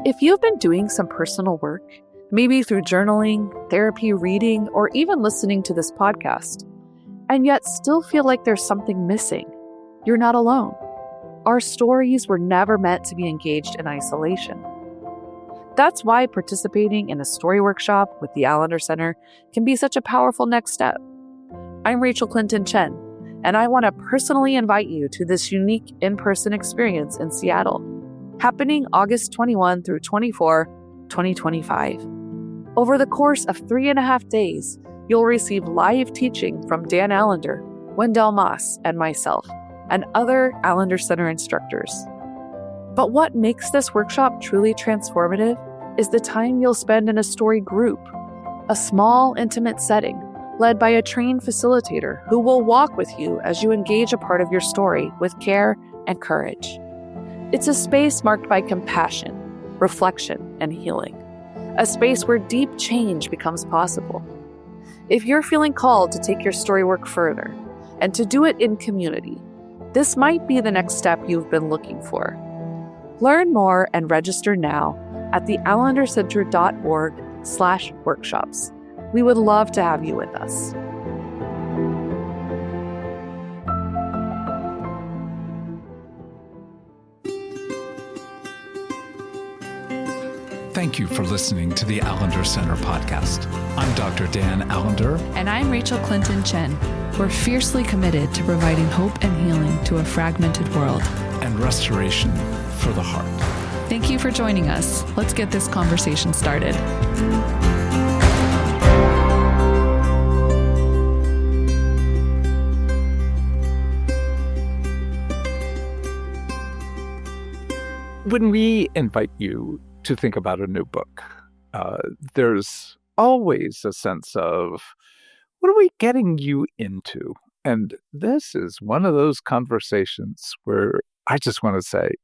If you've been doing some personal work, maybe through journaling, therapy, reading, or even listening to this podcast, and yet still feel like there's something missing, you're not alone. Our stories were never meant to be engaged in isolation. That's why participating in a story workshop with the Allender Center can be such a powerful next step. I'm Rachael Chen, and I want to personally invite you to this unique in-person experience in Seattle, happening August 21 through 24, 2025. Over the course of 3.5 days, you'll receive live teaching from Dan Allender, Wendell Moss, and myself, and other Allender Center instructors. But what makes this workshop truly transformative is the time you'll spend in a story group, a small, intimate setting led by a trained facilitator who will walk with you as you engage a part of your story with care and courage. It's a space marked by compassion, reflection, and healing, a space where deep change becomes possible. If you're feeling called to take your story work further and to do it in community, this might be the next step you've been looking for. Learn more and register now at theallendercenter.org/workshops. We would love to have you with us. Thank you for listening to the Allender Center Podcast. I'm Dr. Dan Allender. And I'm Rachael Chen. We're fiercely committed to providing hope and healing to a fragmented world. And restoration for the heart. Thank you for joining us. Let's get this conversation started. When we invite you to think about a new book, there's always a sense of, what are we getting you into? And this is one of those conversations where I just want to say,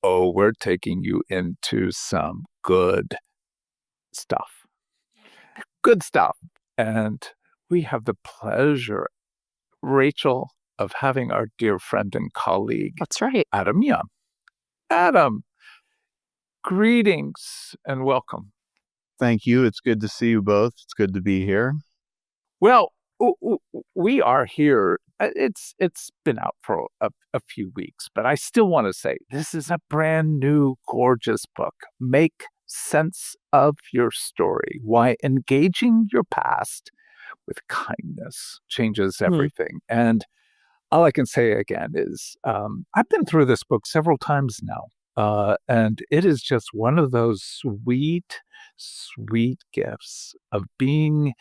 oh, we're taking you into some good stuff. Good stuff. And we have the pleasure, Rachael, of having our dear friend and colleague, That's right. Adam Young. Adam, greetings and welcome. Thank you. It's good to see you both. It's good to be here. Well, we are here. It's been out for a few weeks, but I still want to say this is a brand new, gorgeous book. Make sense of your story. Why engaging your past with kindness changes everything. And all I can say again is I've been through this book several times now. And it is just one of those sweet, sweet gifts of being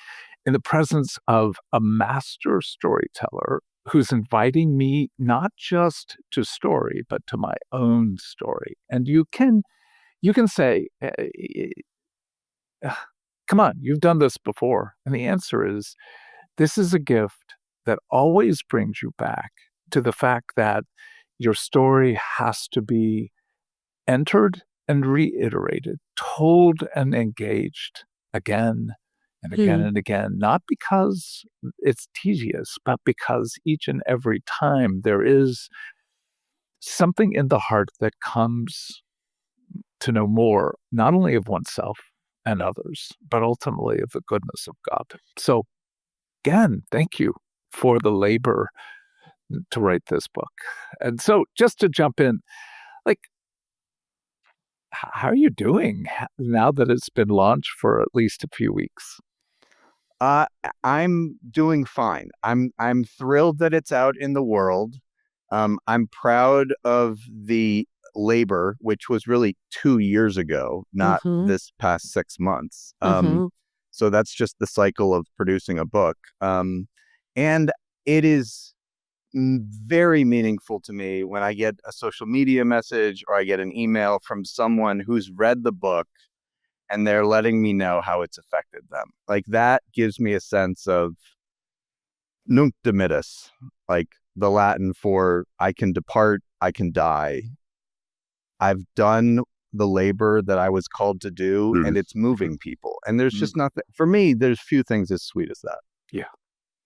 in the presence of a master storyteller who's inviting me not just to story, but to my own story. And you can say, come on, you've done this before. And the answer is, this is a gift that always brings you back to the fact that your story has to be entered and reiterated, told and engaged again and again and again, not because it's tedious, but because each and every time there is something in the heart that comes to know more, not only of oneself and others, but ultimately of the goodness of God. So again, thank you for the labor to write this book. And so just to jump in, like, how are you doing now that it's been launched for at least a few weeks? I'm doing fine. I'm thrilled that it's out in the world. I'm proud of the labor, which was really 2 years ago, not this past 6 months. So that's just the cycle of producing a book. And it is very meaningful to me when I get a social media message or I get an email from someone who's read the book and they're letting me know how it's affected them. Like, that gives me a sense of nunc dimittis, like the Latin for I can depart, I can die. I've done the labor that I was called to do, and it's moving people. And there's just nothing, for me, there's few things as sweet as that. Yeah,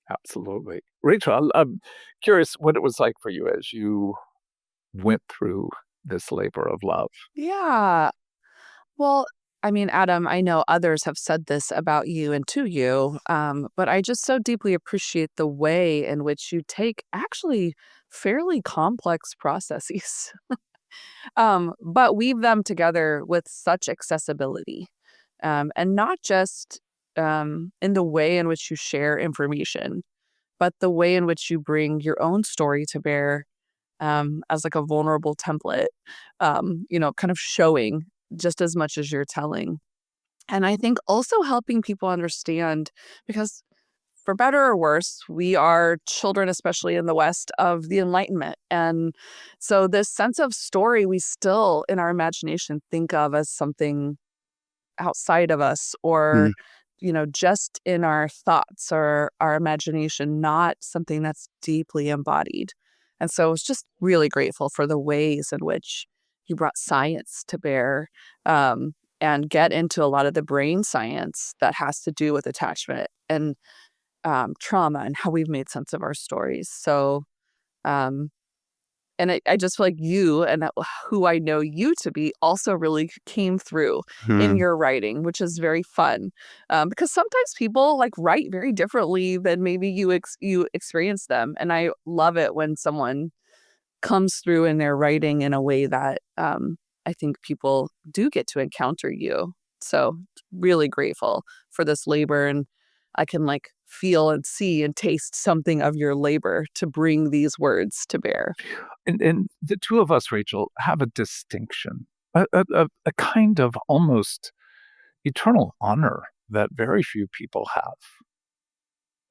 absolutely. Rachael, I'm curious what it was like for you as you went through this labor of love. Yeah. Well, I mean, Adam, I know others have said this about you and to you, but I just so deeply appreciate the way in which you take actually fairly complex processes, but weave them together with such accessibility, and not just in the way in which you share information, but the way in which you bring your own story to bear as like a vulnerable template, kind of showing just as much as you're telling. And I think also helping people understand, because for better or worse, we are children, especially in the West, of the Enlightenment. And so this sense of story, we still in our imagination think of as something outside of us, or just in our thoughts or our imagination, not something that's deeply embodied. And so I was just really grateful for the ways in which you brought science to bear, and get into a lot of the brain science that has to do with attachment and trauma and how we've made sense of our stories. So, and I just feel like you and who I know you to be also really came through in your writing, which is very fun. Because sometimes people like write very differently than maybe you experience them. And I love it when someone comes through in their writing in a way that I think people do get to encounter you. So really grateful for this labor, and I can like feel and see and taste something of your labor to bring these words to bear. And the two of us, Rachael, have a distinction, a kind of almost eternal honor that very few people have.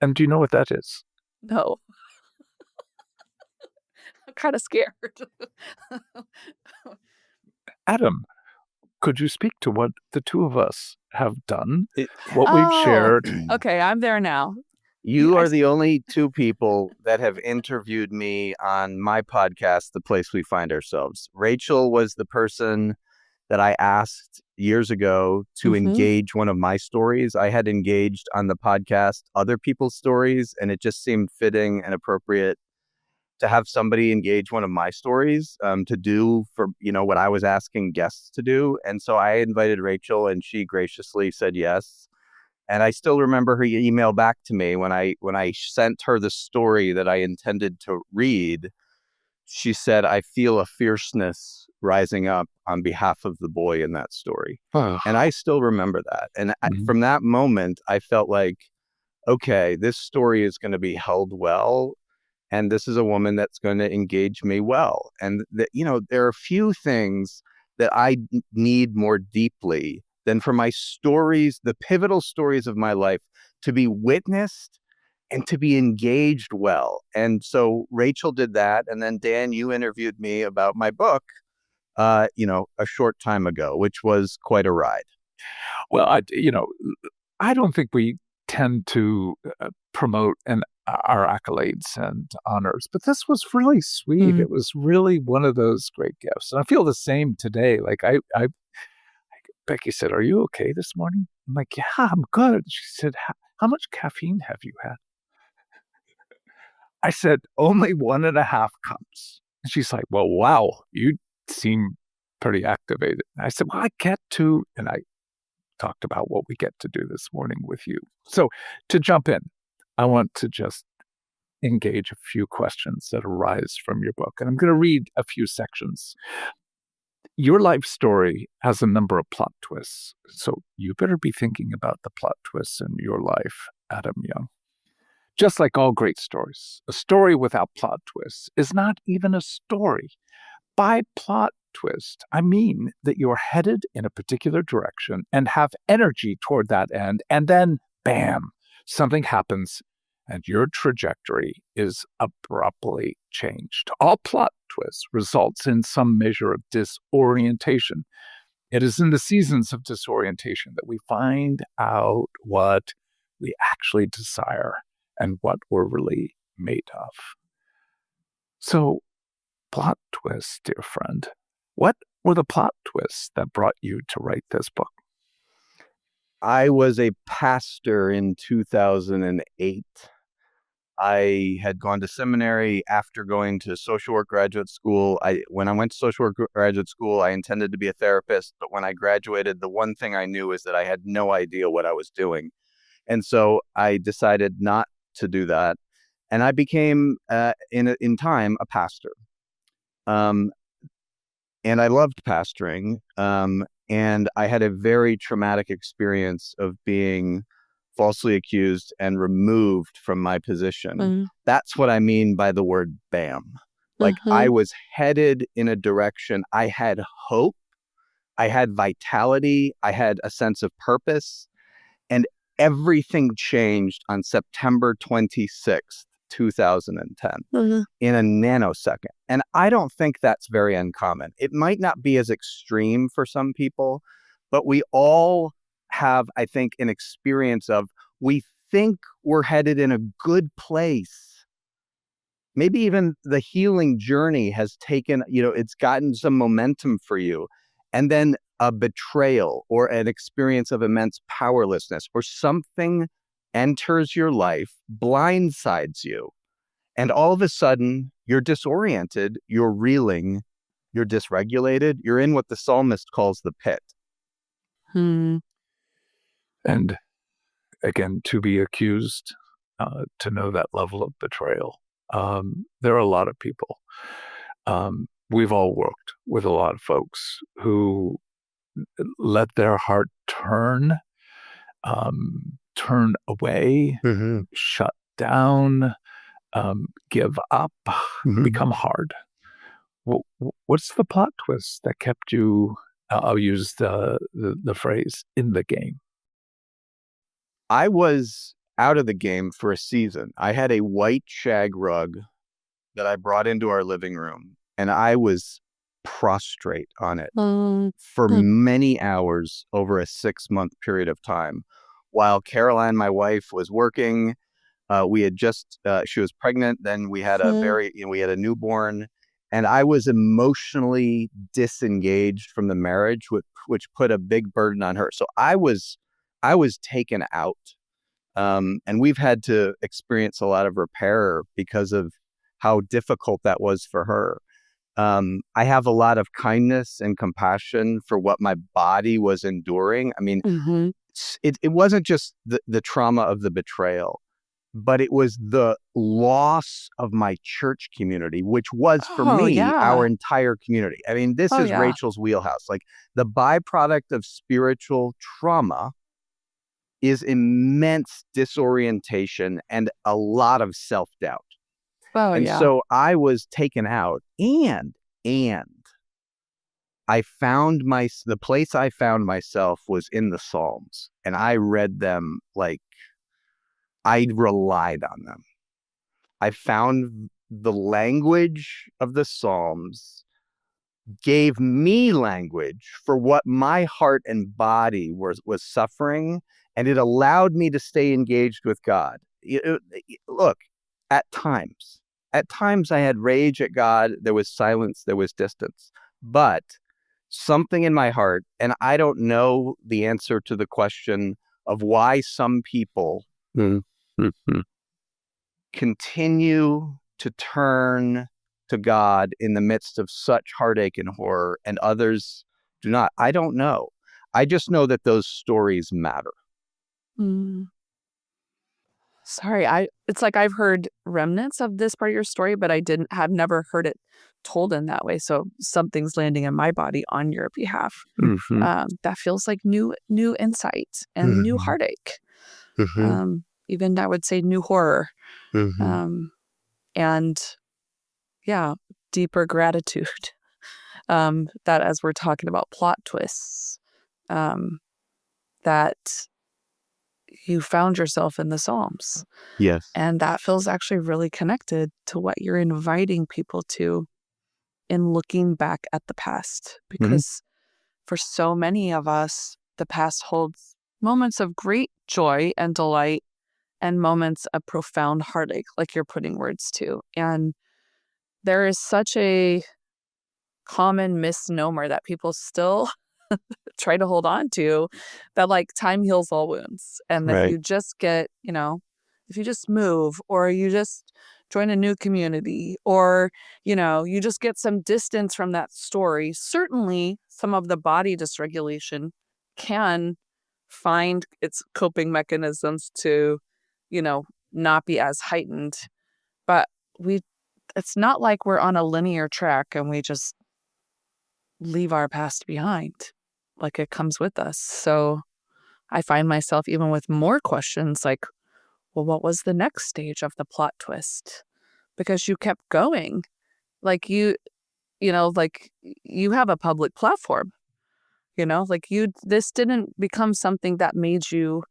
And do you know what that is? No. I'm kind of scared. Adam, could you speak to what the two of us have done, what we've shared? Okay, I'm there now. You are the only two people that have interviewed me on my podcast, The Place We Find Ourselves. Rachael was the person that I asked years ago to engage one of my stories. I had engaged on the podcast other people's stories, and it just seemed fitting and appropriate to have somebody engage one of my stories to do for, what I was asking guests to do. And so I invited Rachael, and she graciously said yes. And I still remember her email back to me when I sent her the story that I intended to read. She said, "I feel a fierceness rising up on behalf of the boy in that story." And I still remember that. And from that moment, I felt like, okay, this story is going to be held well. And this is a woman that's going to engage me well. And there are few things that I need more deeply than for my stories, the pivotal stories of my life, to be witnessed and to be engaged well. And so Rachael did that. And then Dan, you interviewed me about my book, a short time ago, which was quite a ride. Well, I don't think we tend to promote our accolades and honors, but this was really sweet. It was really one of those great gifts. And I feel the same today. Like Becky said, "Are you okay this morning?" I'm like, "Yeah, I'm good." She said, "How much caffeine have you had?" I said, "Only 1.5 cups." And she's like, "Well, wow, you seem pretty activated." I said, "Well, I get to," and I talked about what we get to do this morning with you. So to jump in, I want to just engage a few questions that arise from your book. And I'm going to read a few sections. Your life story has a number of plot twists, so you better be thinking about the plot twists in your life, Adam Young. Just like all great stories, a story without plot twists is not even a story. By plot twist, I mean that you're headed in a particular direction and have energy toward that end, and then, bam, something happens and your trajectory is abruptly changed. All plot twists results in some measure of disorientation. It is in the seasons of disorientation that we find out what we actually desire and what we're really made of. So, plot twists, dear friend. What were the plot twists that brought you to write this book? I was a pastor in 2008. I had gone to seminary after going to social work graduate school. When I went to social work graduate school, I intended to be a therapist. But when I graduated, the one thing I knew is that I had no idea what I was doing. And so I decided not to do that. And I became, in time, a pastor. And I loved pastoring. And I had a very traumatic experience of being falsely accused and removed from my position. Mm. That's what I mean by the word bam. Like I was headed in a direction. I had hope. I had vitality. I had a sense of purpose. And everything changed on September 26th, 2010, in a nanosecond. And I don't think that's very uncommon. It might not be as extreme for some people, but we all have, I think, an experience of we think we're headed in a good place. Maybe even the healing journey has taken, it's gotten some momentum for you. And then a betrayal or an experience of immense powerlessness or something enters your life, blindsides you. And all of a sudden, you're disoriented, you're reeling, you're dysregulated, you're in what the psalmist calls the pit. And again, to be accused, to know that level of betrayal. There are a lot of people. We've all worked with a lot of folks who let their heart turn away, shut down, give up, become hard. What's the plot twist that kept you, I'll use the phrase, in the game? I was out of the game for a season. I had a white shag rug that I brought into our living room, and I was prostrate on it for many hours over a 6-month period of time. While Caroline, my wife, was working, we had just, she was pregnant. Then we had we had a newborn, and I was emotionally disengaged from the marriage, which put a big burden on her. So I was taken out. And we've had to experience a lot of repair because of how difficult that was for her. I have a lot of kindness and compassion for what my body was enduring. I mean, it wasn't just the trauma of the betrayal, but it was the loss of my church community, which was for me, our entire community. I mean, this is Rachel's wheelhouse. Like the byproduct of spiritual trauma is immense disorientation and a lot of self-doubt. So I was taken out, and I found the place I found myself was in the Psalms, and I read them like I relied on them. I found the language of the Psalms gave me language for what my heart and body was suffering, and it allowed me to stay engaged with God. Look, at times I had rage at God. There was silence, there was distance, but something in my heart, and I don't know the answer to the question of why some people continue to turn to God in the midst of such heartache and horror, and others do not. I don't know. I just know that those stories matter. Sorry, it's like I've heard remnants of this part of your story, but have never heard it told in that way. So something's landing in my body on your behalf. That feels like new insight and new heartache. Even I would say new horror. And deeper gratitude. That as we're talking about plot twists, that you found yourself in the Psalms. Yes. And that feels actually really connected to what you're inviting people to in looking back at the past. Because for so many of us, the past holds moments of great joy and delight and moments of profound heartache, like you're putting words to. And there is such a common misnomer that people still try to hold on to, that like time heals all wounds, and that you just get, if you just move, or you just join a new community, or, you just get some distance from that story, certainly some of the body dysregulation can find its coping mechanisms to, not be as heightened. But it's not like we're on a linear track and we just leave our past behind. Like, it comes with us. So I find myself even with more questions like, well, what was the next stage of the plot twist? Because you kept going. Like you have a public platform, this didn't become something that made you,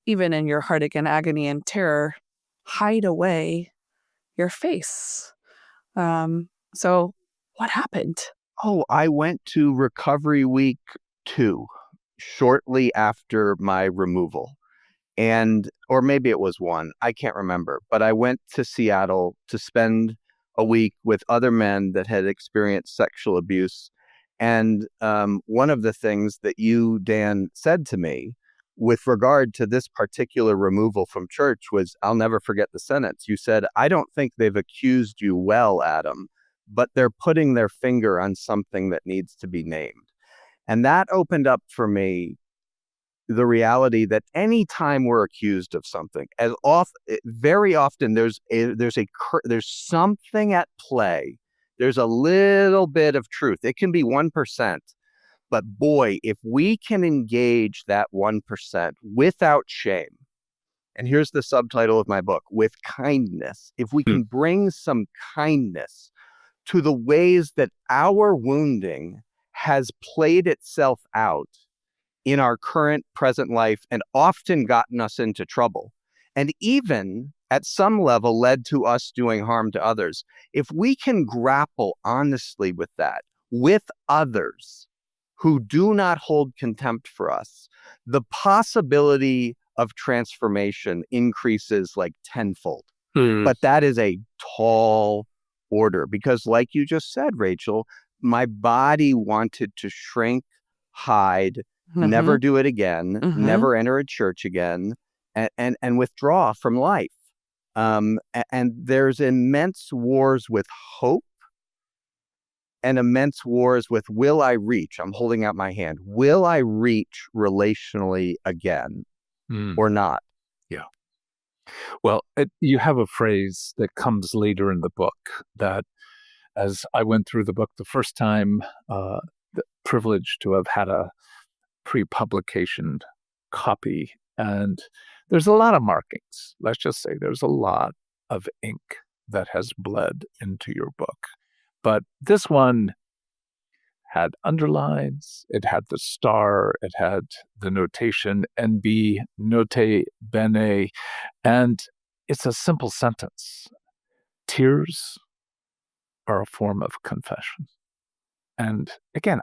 even in your heartache and agony and terror, hide away your face. So what happened? Oh, I went to recovery week 2 shortly after my removal. Or maybe it was 1, I can't remember. But I went to Seattle to spend a week with other men that had experienced sexual abuse. And one of the things that you, Dan, said to me with regard to this particular removal from church was, I'll never forget the sentence. You said, I don't think they've accused you well, Adam, but they're putting their finger on something that needs to be named. And that opened up for me the reality that anytime we're accused of something, very often there's something at play. There's a little bit of truth. It can be 1%. But boy, if we can engage that 1% without shame, and here's the subtitle of my book, with kindness, if we can bring some kindness to the ways that our wounding has played itself out in our current present life and often gotten us into trouble, and even at some level led to us doing harm to others. If we can grapple honestly with that, with others who do not hold contempt for us, the possibility of transformation increases like tenfold. But that is a tall order because, like you just said, Rachel, my body wanted to shrink, hide, never do it again, never enter a church again, and withdraw from life. And there's immense wars with hope and immense wars with, will I reach? I'm holding out my hand. Will I reach relationally again or not? Yeah. Well, you have a phrase that comes later in the book that, as I went through the book the first time, the privilege to have had a pre-publication copy, and there's a lot of markings. Let's just say there's a lot of ink that has bled into your book. But this one had underlines, it had the star, it had the notation NB, note bene, and it's a simple sentence. Tears are a form of confession. And again,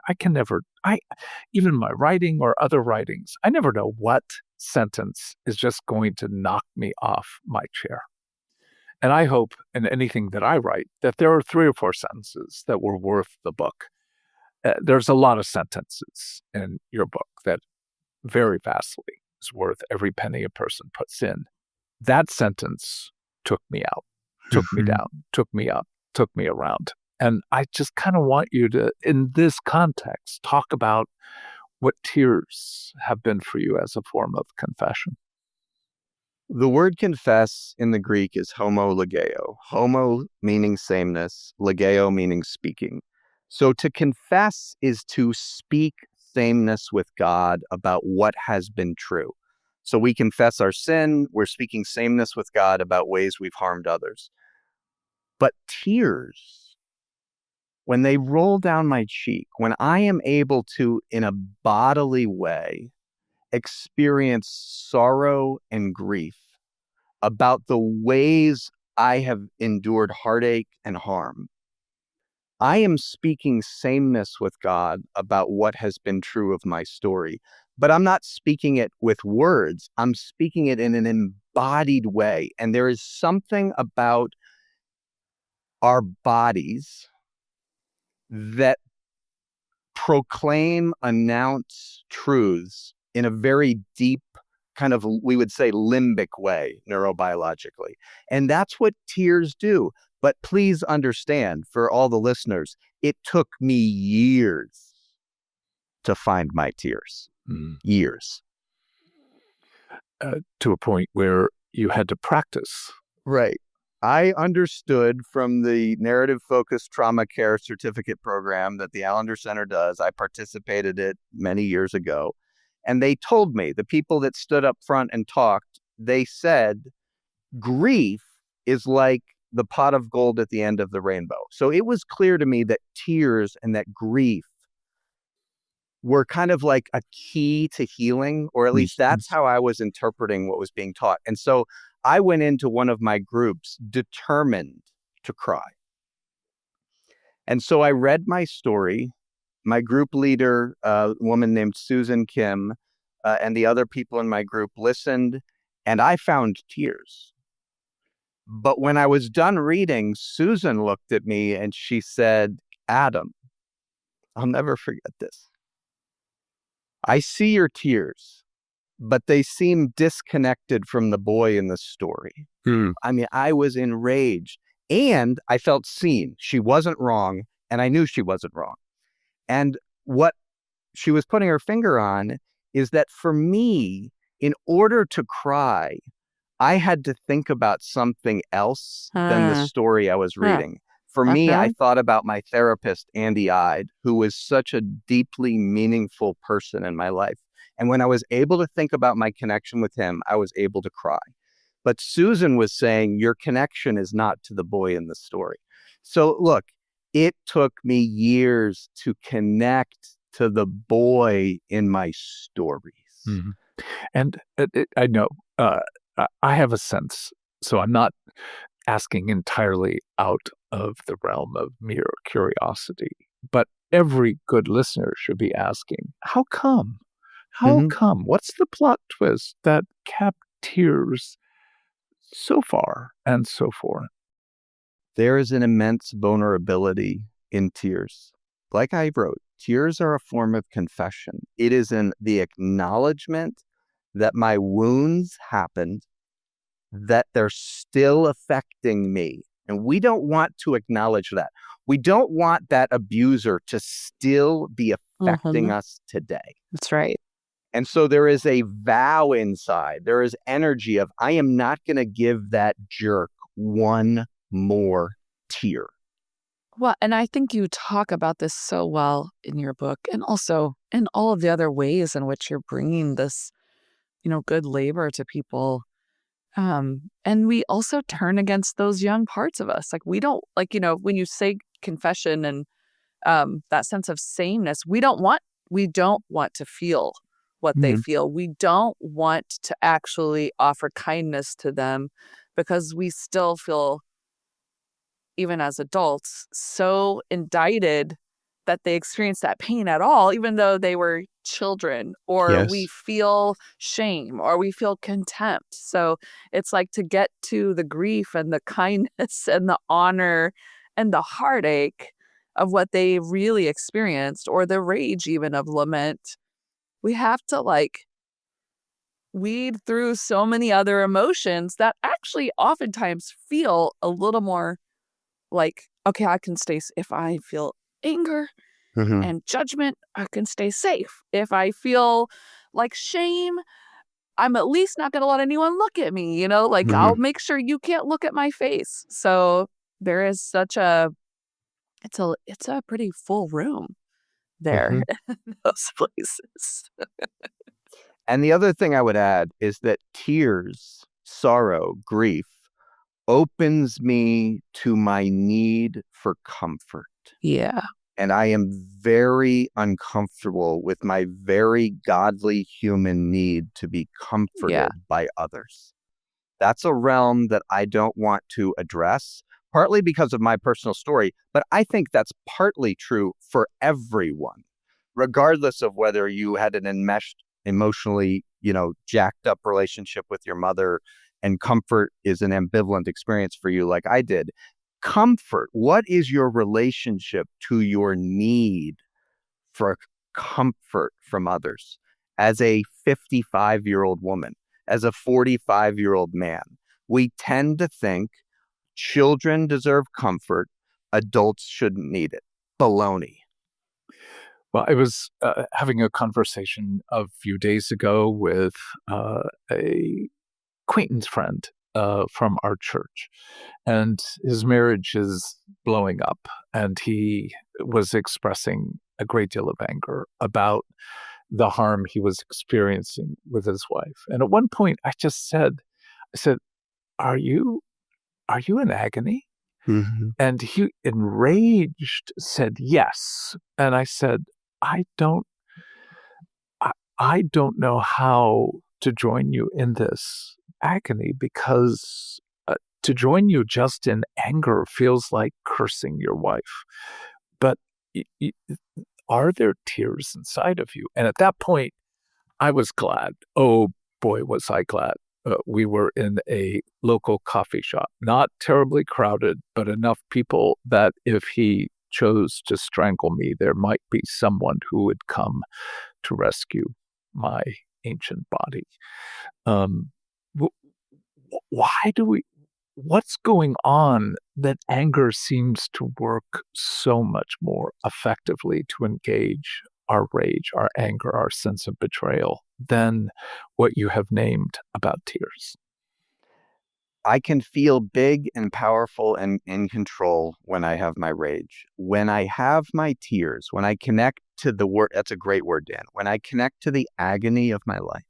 even my writing or other writings, I never know what sentence is just going to knock me off my chair. And I hope in anything that I write that there are 3 or 4 sentences that were worth the book. There's a lot of sentences in your book that very vastly is worth every penny a person puts in. That sentence took me out, took me down, took me up, took me around. And I just kind of want you to, in this context, talk about what tears have been for you as a form of confession. The word confess in the Greek is homo legeo. Homo meaning sameness, legeo meaning speaking. So to confess is to speak sameness with God about what has been true. So we confess our sin, we're speaking sameness with God about ways we've harmed others. But tears, when they roll down my cheek, when I am able to, in a bodily way, experience sorrow and grief about the ways I have endured heartache and harm, I am speaking sameness with God about what has been true of my story. But I'm not speaking it with words. I'm speaking it in an embodied way. And there is something about our bodies that proclaim, announce truths in a very deep, kind of, we would say, limbic way neurobiologically. And that's what tears do. But please understand, for all the listeners, it took me years to find my tears. Years. To a point where you had to practice. Right. I understood from the narrative-focused trauma care certificate program that the Allender Center does. I participated in it many years ago. And they told me, the people that stood up front and talked, they said, grief is like the pot of gold at the end of the rainbow. So it was clear to me that tears and that grief were kind of like a key to healing, or at least that's how I was interpreting what was being taught. And so I went into one of my groups determined to cry. And so I read my story. My group leader, a woman named Susan Kim, and the other people in my group listened, and I found tears. But when I was done reading, Susan looked at me and she said, "Adam, I'll never forget this. I see your tears, but they seem disconnected from the boy in the story." I mean, I was enraged and I felt seen. She wasn't wrong, and I knew she wasn't wrong. And what she was putting her finger on is that for me, in order to cry, I had to think about something else than the story I was reading. For me, I thought about my therapist, Andy Ide, who was such a deeply meaningful person in my life. And when I was able to think about my connection with him, I was able to cry. But Susan was saying, your connection is not to the boy in the story. So look, it took me years to connect to the boy in my stories. Mm-hmm. And I know, I have a sense, so I'm not asking entirely out of the realm of mere curiosity, but every good listener should be asking, how come? How come? What's the plot twist that kept tears so far and so forth? There is an immense vulnerability in tears. Like I wrote, tears are a form of confession. It is in the acknowledgement that my wounds happened, that they're still affecting me. And we don't want to acknowledge that. We don't want that abuser to still be affecting us today. That's right. And so there is a vow inside. There is energy of, I am not going to give that jerk one more tear. Well, and I think you talk about this so well in your book, and also in all of the other ways in which you're bringing this, good labor to people. And we also turn against those young parts of us. Like we don't, when you say confession and that sense of sameness, we don't want to feel what they feel. We don't want to actually offer kindness to them because we still feel, even as adults, so indicted that they experience that pain at all, even though they were children, or we feel shame, or we feel contempt. So it's like to get to the grief and the kindness and the honor and the heartache of what they really experienced, or the rage even of lament. We have to weed through so many other emotions that actually oftentimes feel a little more like, okay, I can stay, if I feel anger and judgment, I can stay safe. If I feel like shame, I'm at least not going to let anyone look at me, I'll make sure you can't look at my face. So there is such it's a pretty full room there in those places. And the other thing I would add is that tears, sorrow, grief opens me to my need for comfort. Yeah. And I am very uncomfortable with my very godly human need to be comforted by others. That's a realm that I don't want to address, partly because of my personal story, but I think that's partly true for everyone, regardless of whether you had an enmeshed, emotionally, jacked up relationship with your mother, and comfort is an ambivalent experience for you like I did. Comfort, what is your relationship to your need for comfort from others? As a 55-year-old woman, as a 45-year-old man. We tend to think children deserve comfort, adults shouldn't need it. Baloney. Well, I was having a conversation a few days ago with a acquaintance friend from our church, and his marriage is blowing up, and he was expressing a great deal of anger about the harm he was experiencing with his wife. And at one point, I said, "Are you in agony?" Mm-hmm. And he, enraged, said, "Yes." And I said, I don't know how to join you in this agony, because to join you just in anger feels like cursing your wife. But are there tears inside of you? And at that point, I was glad. Oh boy, was I glad. We were in a local coffee shop, not terribly crowded, but enough people that if he chose to strangle me, there might be someone who would come to rescue my ancient body. What's going on that anger seems to work so much more effectively to engage our rage, our anger, our sense of betrayal than what you have named about tears? I can feel big and powerful and in control when I have my rage. When I have my tears, when I connect to the word, that's a great word, Dan. When I connect to the agony of my life,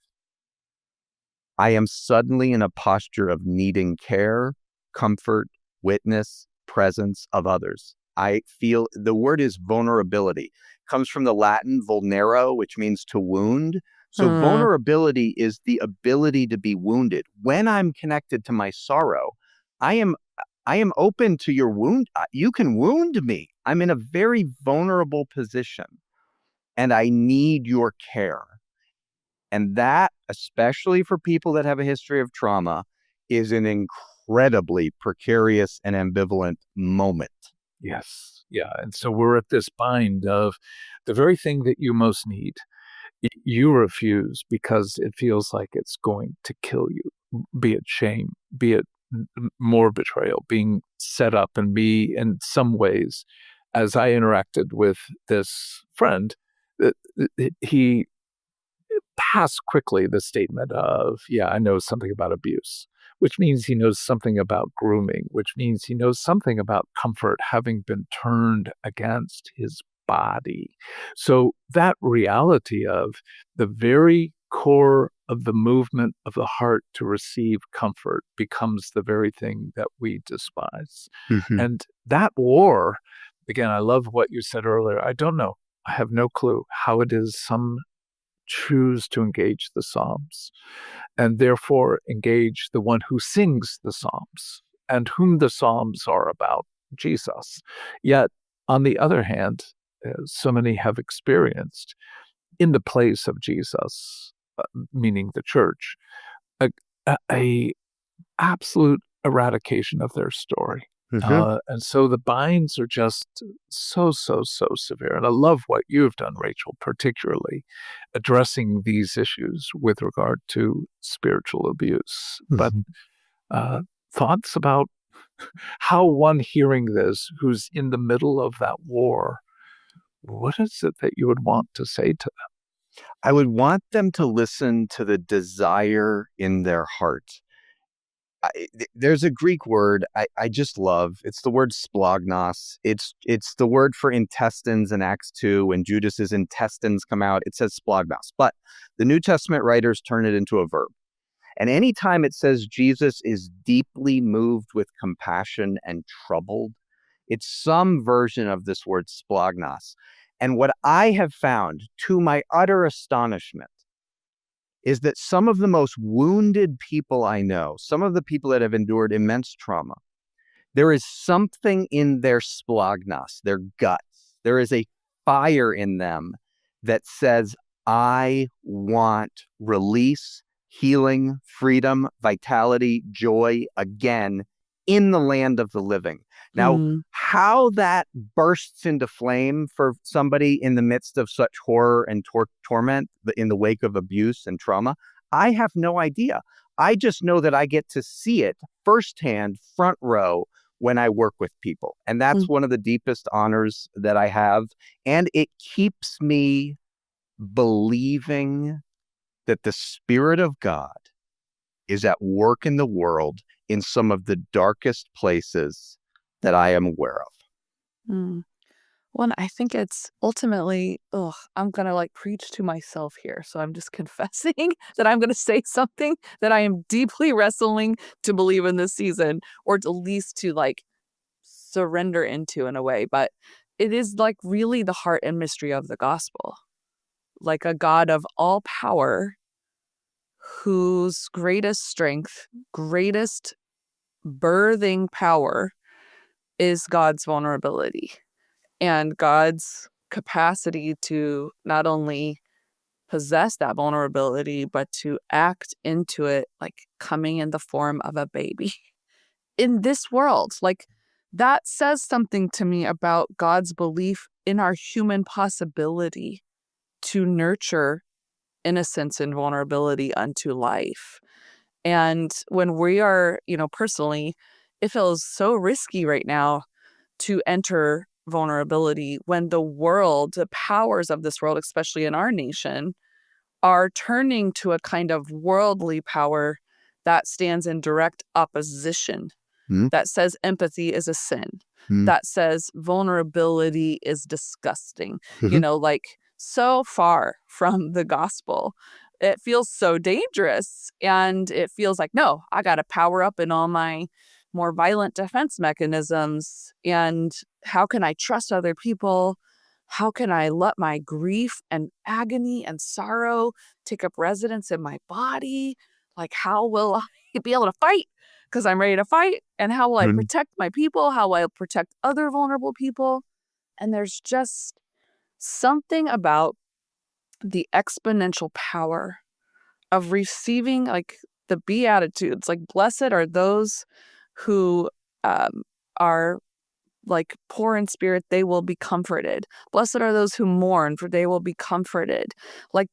I am suddenly in a posture of needing care, comfort, witness, presence of others. I feel the word is vulnerability. It comes from the Latin vulnero, which means to wound. So vulnerability is the ability to be wounded. When I'm connected to my sorrow, I am open to your wound. You can wound me. I'm in a very vulnerable position, and I need your care. And that, especially for people that have a history of trauma, is an incredibly precarious and ambivalent moment. Yes. Yeah. And so we're at this bind of the very thing that you most need. You refuse because it feels like it's going to kill you, be it shame, be it more betrayal, being set up. And me, in some ways, as I interacted with this friend, he passed quickly the statement of, yeah, I know something about abuse, which means he knows something about grooming, which means he knows something about comfort having been turned against his body. So that reality of the very core of the movement of the heart to receive comfort becomes the very thing that we despise. Mm-hmm. And that war, again, I love what you said earlier. I don't know. I have no clue how it is some choose to engage the Psalms, and therefore engage the one who sings the Psalms and whom the Psalms are about, Jesus. Yet, on the other hand, so many have experienced in the place of Jesus, meaning the church, a absolute eradication of their story. Mm-hmm. And so the binds are just so severe. And I love what you've done, Rachael, particularly addressing these issues with regard to spiritual abuse. Mm-hmm. But thoughts about how one hearing this, who's in the middle of that war, what is it that you would want to say to them? I would want them to listen to the desire in their heart. There's a Greek word I just love. It's the word splagnos. It's the word for intestines in Acts 2 when Judas's intestines come out. It says splagnos. But the New Testament writers turn it into a verb. And anytime it says Jesus is deeply moved with compassion and troubled, it's some version of this word splagnos. And what I have found, to my utter astonishment, is that some of the most wounded people I know, some of the people that have endured immense trauma, there is something in their splagnos, their guts. There is a fire in them that says, I want release, healing, freedom, vitality, joy again in the land of the living. Now, how that bursts into flame for somebody in the midst of such horror and torment in the wake of abuse and trauma, I have no idea. I just know that I get to see it firsthand, front row, when I work with people. And that's one of the deepest honors that I have. And it keeps me believing that the Spirit of God is at work in the world in some of the darkest places that I am aware of. Well, I think it's ultimately, I'm going to preach to myself here. So I'm just confessing that I'm going to say something that I am deeply wrestling to believe in this season, or at least to surrender into in a way. But it is really the heart and mystery of the gospel, like a God of all power whose greatest strength, greatest birthing power is God's vulnerability and God's capacity to not only possess that vulnerability, but to act into it, coming in the form of a baby in this world. That says something to me about God's belief in our human possibility to nurture innocence and vulnerability unto life. And when we are, personally, it feels so risky right now to enter vulnerability when the world, the powers of this world, especially in our nation, are turning to a kind of worldly power that stands in direct opposition, that says empathy is a sin, that says vulnerability is disgusting, so far from the gospel. It feels so dangerous, and it feels like, no, I got to power up in all my more violent defense mechanisms. And how can I trust other people? How can I let my grief and agony and sorrow take up residence in my body? How will I be able to fight? Because I'm ready to fight. And how will I protect my people? How will I protect other vulnerable people? And there's just something about the exponential power of receiving the Beatitudes. Blessed are those who are poor in spirit, they will be comforted. Blessed are those who mourn, for they will be comforted.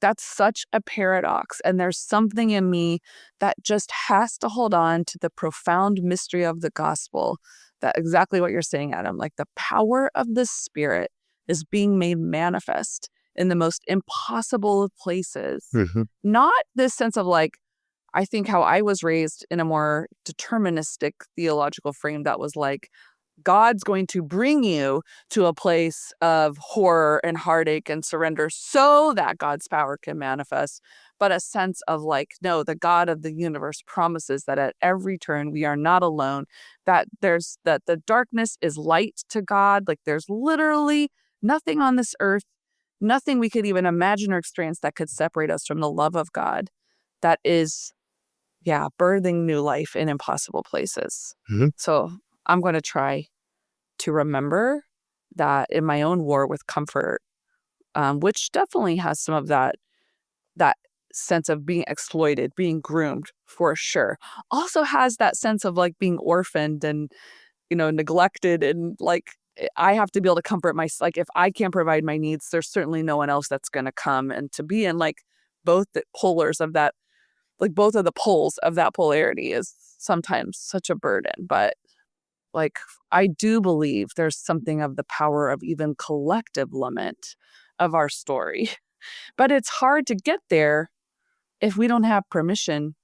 That's such a paradox. And there's something in me that just has to hold on to the profound mystery of the gospel. That exactly what you're saying, Adam. The power of the Spirit is being made manifest in the most impossible of places. Not this sense of I think how I was raised in a more deterministic theological frame that was God's going to bring you to a place of horror and heartache and surrender so that God's power can manifest. But a sense of no, the God of the universe promises that at every turn we are not alone, that the darkness is light to God. There's literally nothing on this earth, nothing we could even imagine or experience that could separate us from the love of God that is, birthing new life in impossible places. So I'm going to try to remember that in my own war with comfort, which definitely has some of that sense of being exploited, being groomed for sure. Also has that sense of being orphaned and, neglected, and I have to be able to comfort myself. If I can't provide my needs, there's certainly no one else that's going to come. And to be in both the polars of that, both of the poles of that polarity is sometimes such a burden. But I do believe there's something of the power of even collective lament of our story. But it's hard to get there if we don't have permission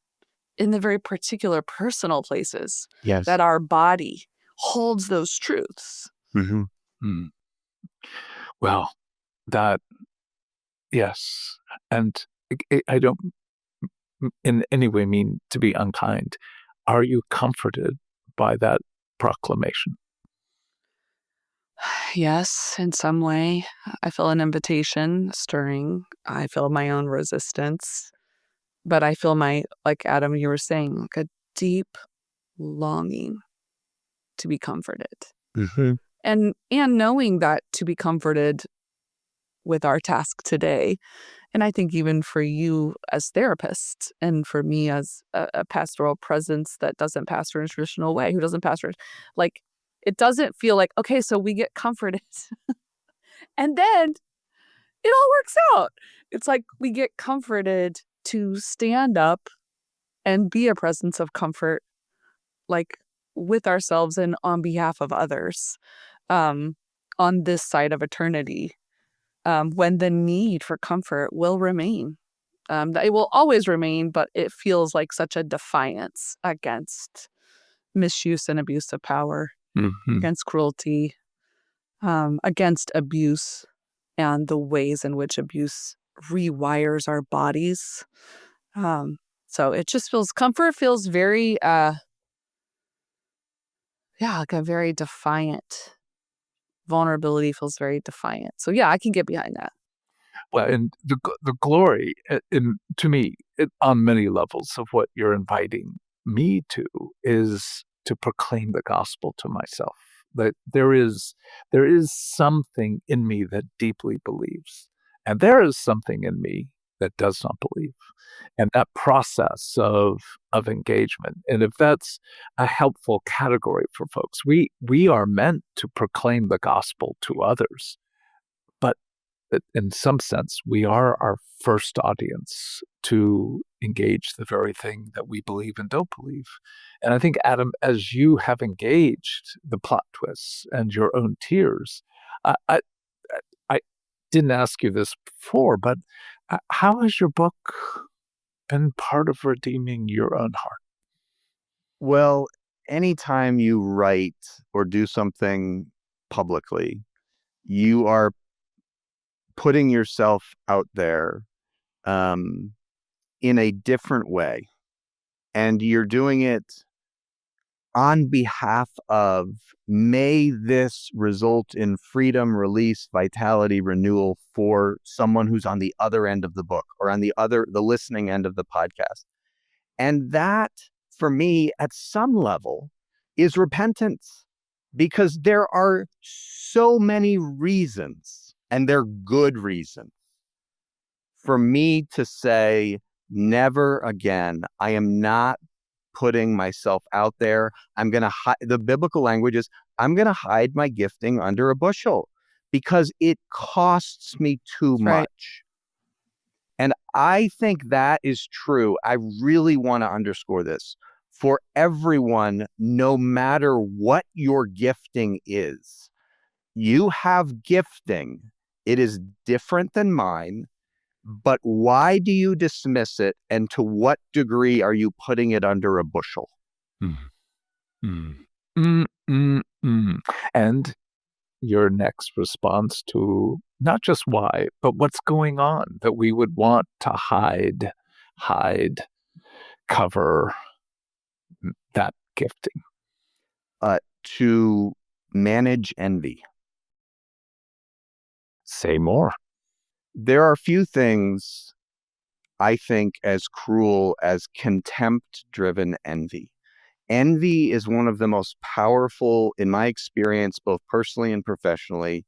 in the very particular personal places that our body holds those truths. Well, yes. And I don't in any way mean to be unkind. Are you comforted by that proclamation? Yes, in some way. I feel an invitation stirring. I feel my own resistance. But I feel like Adam, you were saying, a deep longing to be comforted. And knowing that to be comforted with our task today, and I think even for you as therapists and for me as a pastoral presence that doesn't pastor in a traditional way, who doesn't pastor, it doesn't feel okay, so we get comforted and then it all works out. It's we get comforted to stand up and be a presence of comfort, like with ourselves and on behalf of others, on this side of eternity, when the need for comfort will remain. It will always remain, but it feels like such a defiance against misuse and abuse of power, against cruelty, against abuse and the ways in which abuse rewires our bodies. So it just comfort feels very, like a very defiant. Vulnerability feels very defiant. So yeah, I can get behind that. Well, and the glory, to me, on many levels of what you're inviting me to is to proclaim the gospel to myself. That there is something in me that deeply believes, and there is something in me that does not believe. And that process of engagement, and if that's a helpful category for folks, we are meant to proclaim the gospel to others, but in some sense, we are our first audience to engage the very thing that we believe and don't believe. And I think, Adam, as you have engaged the plot twists and your own tears, I didn't ask you this before, but how has your book been part of redeeming your own heart? Well, anytime you write or do something publicly, you are putting yourself out there in a different way. And you're doing it on behalf of, may this result in freedom, release, vitality, renewal for someone who's on the other end of the book or on the listening end of the podcast. And that, for me, at some level, is repentance, because there are so many reasons, and they're good reasons, for me to say, never again. I am not putting myself out there. I'm going to hide. The biblical language is, I'm going to hide my gifting under a bushel because it costs me too much. And I think that is true. I really want to underscore this for everyone, no matter what your gifting is. You have gifting. It is different than mine. But why do you dismiss it? And to what degree are you putting it under a bushel? And your next response to not just why, but what's going on that we would want to hide, cover that gifting? To manage envy. Say more. There are few things I think as cruel as contempt-driven envy. Envy is one of the most powerful, in my experience, both personally and professionally,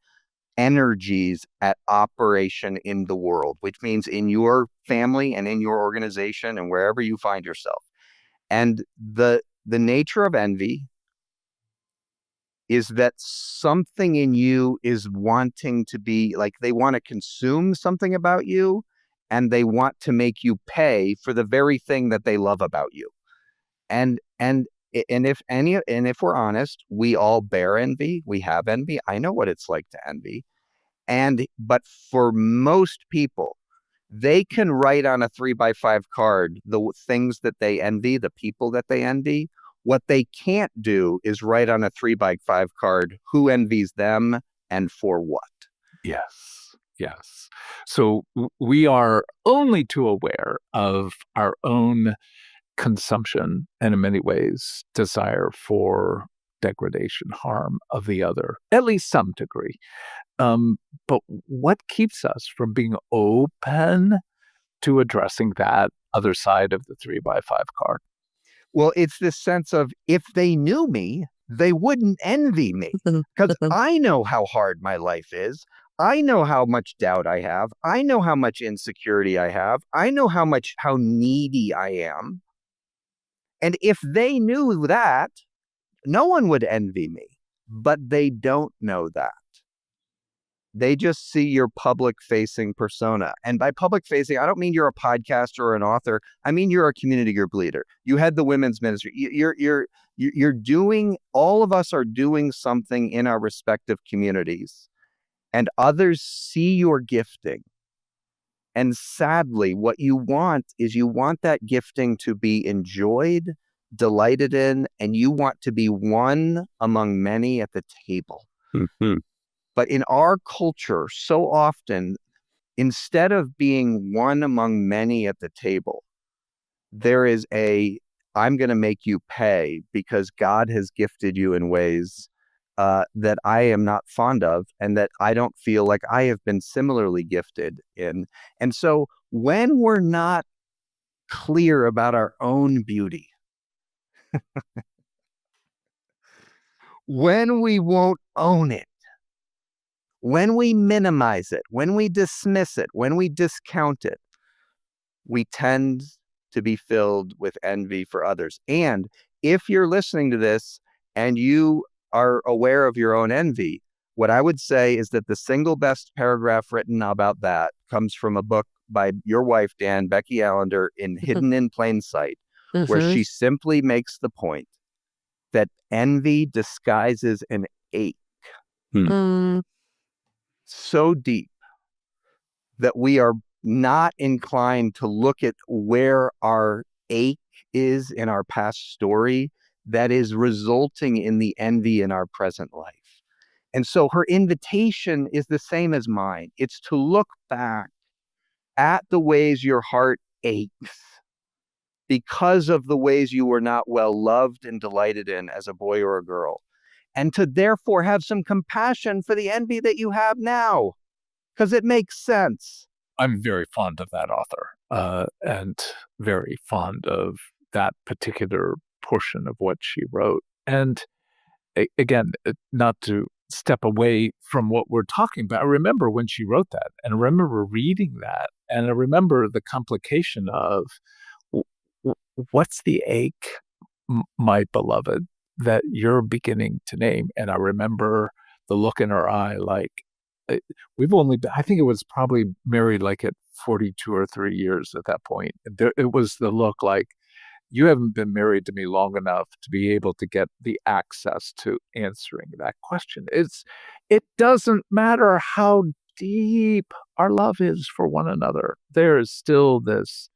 energies at operation in the world, which means in your family and in your organization and wherever you find yourself. And the nature of envy is that something in you is wanting to be like, they want to consume something about you, and they want to make you pay for the very thing that they love about you. And if we're honest, we all bear envy. We have envy. I know what it's like to envy. But for most people, they can write on a 3x5 card the things that they envy, the people that they envy. What they can't do is write on a 3x5 card who envies them and for what. Yes. So we are only too aware of our own consumption and, in many ways, desire for degradation, harm of the other, at least some degree. But what keeps us from being open to addressing that other side of the 3x5 card? Well, it's this sense of, if they knew me, they wouldn't envy me, because I know how hard my life is. I know how much doubt I have. I know how much insecurity I have. I know how needy I am. And if they knew that, no one would envy me, but they don't know that. They just see your public-facing persona. And by public-facing, I don't mean you're a podcaster or an author. I mean you're a community group leader. You head the women's ministry. You're doing, all of us are doing something in our respective communities, and others see your gifting. And sadly, what you want is you want that gifting to be enjoyed, delighted in, and you want to be one among many at the table. Mm-hmm. But in our culture, so often, instead of being one among many at the table, there is I'm going to make you pay because God has gifted you in ways that I am not fond of and that I don't feel like I have been similarly gifted in. And so when we're not clear about our own beauty, when we won't own it, when we minimize it, when we dismiss it, when we discount it, we tend to be filled with envy for others. And if you're listening to this and you are aware of your own envy, what I would say is that the single best paragraph written about that comes from a book by your wife, Dan, Becky Allender, in Hidden in Plain Sight, where she simply makes the point that envy disguises an ache so deep that we are not inclined to look at where our ache is in our past story that is resulting in the envy in our present life. And so her invitation is the same as mine. It's to look back at the ways your heart aches because of the ways you were not well loved and delighted in as a boy or a girl, and to therefore have some compassion for the envy that you have now, because it makes sense. I'm very fond of that author and very fond of that particular portion of what she wrote. And again, not to step away from what we're talking about, I remember when she wrote that, and I remember reading that, and I remember the complication of what's the ache, my beloved, that you're beginning to name. And I remember the look in her eye, like, we've only been, I think it was probably married like at 42 or 3 years at that point. It was the look like, you haven't been married to me long enough to be able to get the access to answering that question. It doesn't matter how deep our love is for one another. There is still this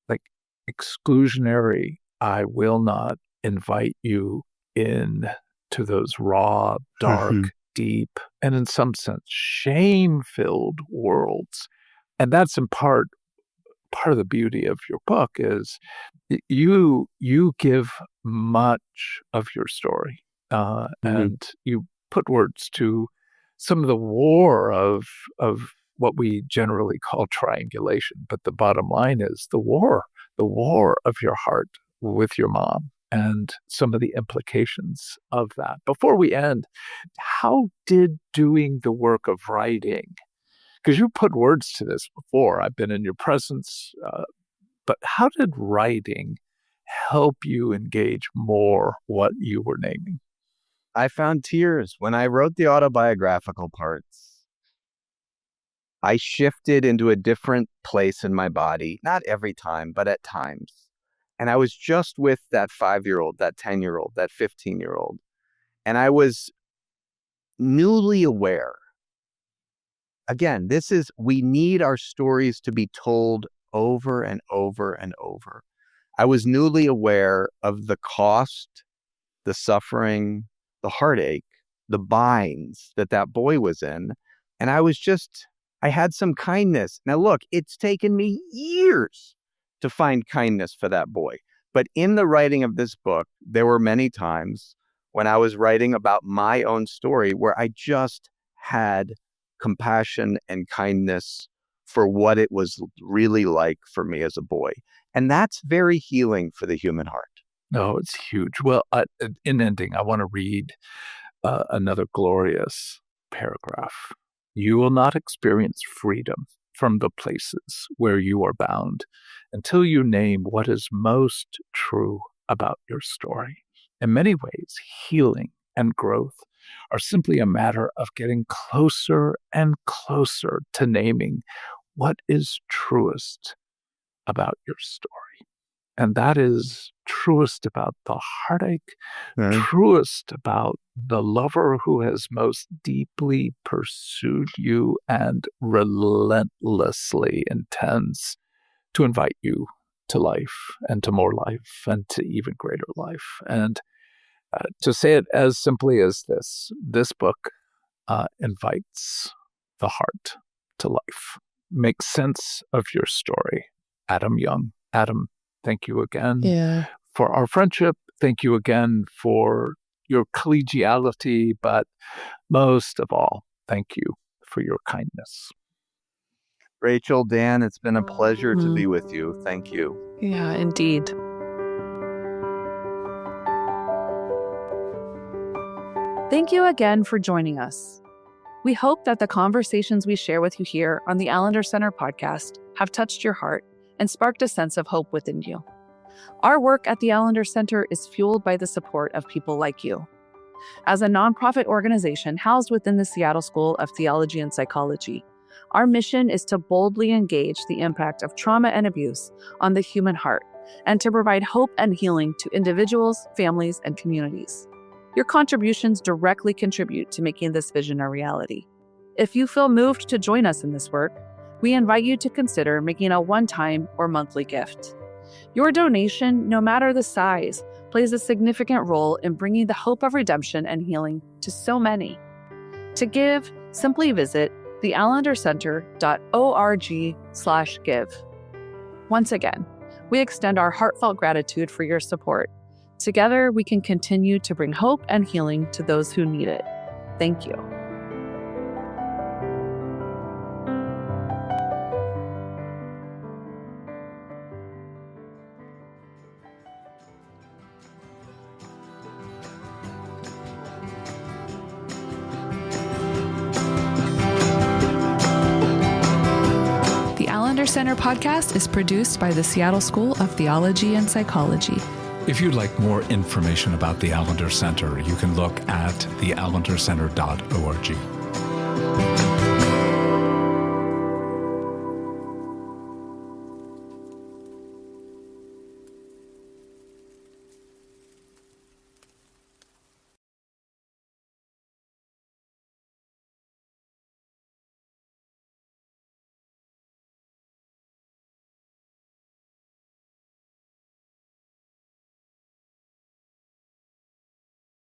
like exclusionary, I will not invite you in to those raw, dark, deep, and in some sense, shame-filled worlds. And that's in part of the beauty of your book is you give much of your story, and you put words to some of the war of what we generally call triangulation. But the bottom line is the war of your heart with your mom and some of the implications of that. Before we end, how did doing the work of writing, because you put words to this before, I've been in your presence, but how did writing help you engage more what you were naming? I found tears when I wrote the autobiographical parts. I shifted into a different place in my body, not every time, but at times. And I was just with that 5-year-old, that 10-year-old, that 15-year-old. And I was newly aware. Again, we need our stories to be told over and over and over. I was newly aware of the cost, the suffering, the heartache, the binds that boy was in. And I had some kindness. Now look, it's taken me years to find kindness for that boy. But in the writing of this book, there were many times when I was writing about my own story where I just had compassion and kindness for what it was really like for me as a boy. And that's very healing for the human heart. No, it's huge. Well, in ending, I want to read another glorious paragraph. You will not experience freedom from the places where you are bound until you name what is most true about your story. In many ways, healing and growth are simply a matter of getting closer and closer to naming what is truest about your story. And that is truest about the heartache, truest about the lover who has most deeply pursued you and relentlessly intends to invite you to life and to more life and to even greater life. And to say it as simply as this book invites the heart to life. Make sense of your story. Adam Young. Adam, thank you again for our friendship. Thank you again for your collegiality, but most of all, thank you for your kindness. Rachael, Dan, it's been a pleasure to be with you. Thank you. Yeah, indeed. Thank you again for joining us. We hope that the conversations we share with you here on the Allender Center Podcast have touched your heart and sparked a sense of hope within you. Our work at the Allender Center is fueled by the support of people like you. As a nonprofit organization housed within the Seattle School of Theology and Psychology, our mission is to boldly engage the impact of trauma and abuse on the human heart and to provide hope and healing to individuals, families, and communities. Your contributions directly contribute to making this vision a reality. If you feel moved to join us in this work, we invite you to consider making a one-time or monthly gift. Your donation, no matter the size, plays a significant role in bringing the hope of redemption and healing to so many. To give, simply visit theallendercenter.org/give. Once again, we extend our heartfelt gratitude for your support. Together, we can continue to bring hope and healing to those who need it. Thank you. The Allender Center Podcast is produced by the Seattle School of Theology and Psychology. If you'd like more information about the Allender Center, you can look at theallendercenter.org.